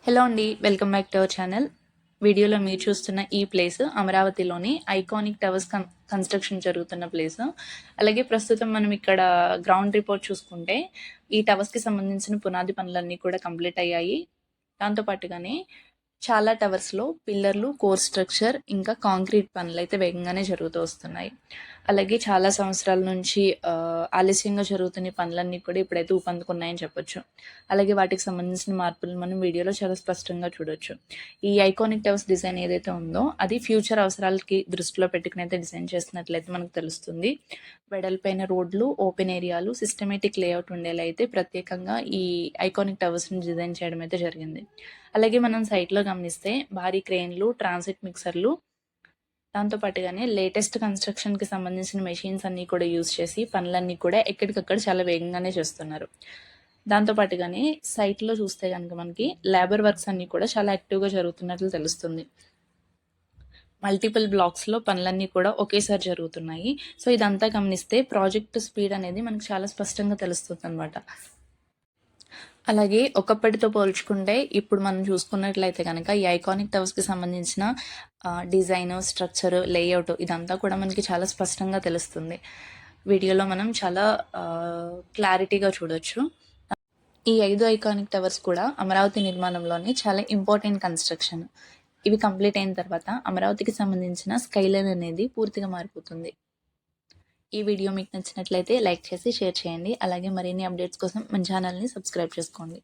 Hello అండి, welcome back to our channel. వీడియోలో మీరు చూస్తున్న ఈ ప్లేస్ అమరావతిలోని ఐకానిక్ టవర్స్ కన్స్ట్రక్షన్ జరుగుతున్న ప్లేస్. అలాగే ప్రస్తుతం మనం ఇక్కడ గ్రౌండ్ రిపోర్ట్ చూసుకుంటే ఈ టవర్స్కి సంబంధించిన పునాది పనులన్నీ కూడా కంప్లీట్ అయ్యాయి. దాంతో పాటుగానే చాలా టవర్స్లో పిల్లర్లు, కోర్ స్ట్రక్చర్ ఇంకా కాంక్రీట్ పనులు అయితే వేగంగానే జరుగుతూ వస్తున్నాయి. అలాగే చాలా సంవత్సరాల నుంచి ఆలస్యంగా జరుగుతున్న పనులన్నీ కూడా ఇప్పుడైతే ఊపందుకున్నాయని చెప్పొచ్చు. అలాగే వాటికి సంబంధించిన మార్పులు మనం వీడియోలో చాలా స్పష్టంగా చూడొచ్చు. ఈ ఐకానిక్ టవర్స్ డిజైన్ ఏదైతే ఉందో అది ఫ్యూచర్ అవసరాలకి దృష్టిలో పెట్టుకుని అయితే డిజైన్ చేసినట్లయితే మనకు తెలుస్తుంది. వెడల్పైన రోడ్లు, ఓపెన్ ఏరియాలు, సిస్టమేటిక్ లేఅవుట్ ఉండేలా అయితే ప్రత్యేకంగా ఈ ఐకానిక్ టవర్స్ని డిజైన్ చేయడం అయితే జరిగింది. అలాగే మనం సైట్లో గమనిస్తే భారీ క్రేన్లు, ట్రాన్సిట్ మిక్సర్లు, దాంతోపాటుగానే లేటెస్ట్ కన్స్ట్రక్షన్కి సంబంధించిన మెషిన్స్ అన్నీ కూడా యూజ్ చేసి పనులన్నీ కూడా ఎక్కడికక్కడ చాలా వేగంగానే చేస్తున్నారు. దాంతోపాటుగానే సైట్లో చూస్తే కనుక మనకి లేబర్ వర్క్స్ అన్నీ కూడా చాలా యాక్టివ్గా జరుగుతున్నట్లు తెలుస్తుంది. మల్టిపుల్ బ్లాక్స్లో పనులన్నీ కూడా ఒకేసారి జరుగుతున్నాయి. సో ఇదంతా గమనిస్తే ప్రాజెక్ట్ స్పీడ్ అనేది మనకు చాలా స్పష్టంగా తెలుస్తుంది అనమాట. అలాగే ఒకప్పటితో పోల్చుకుంటే ఇప్పుడు మనం చూసుకున్నట్లయితే కనుక ఈ ఐకానిక్ టవర్స్కి సంబంధించిన డిజైన్, స్ట్రక్చర్, లేఅవుట్ ఇదంతా కూడా మనకి చాలా స్పష్టంగా తెలుస్తుంది. వీడియోలో మనం చాలా క్లారిటీగా చూడొచ్చు. ఈ 5 ఐకానిక్ టవర్స్ కూడా అమరావతి నిర్మాణంలోని చాలా ఇంపార్టెంట్ కన్స్ట్రక్షన్. ఇవి కంప్లీట్ అయిన తర్వాత అమరావతికి సంబంధించిన స్కైలైన్ అనేది పూర్తిగా మారిపోతుంది. ఈ వీడియో మీకు నచ్చినట్లయితే లైక్ చేసి షేర్ చేయండి. అలాగే మరిన్ని అప్డేట్స్ కోసం మన ఛానల్ని సబ్స్క్రైబ్ చేసుకోండి.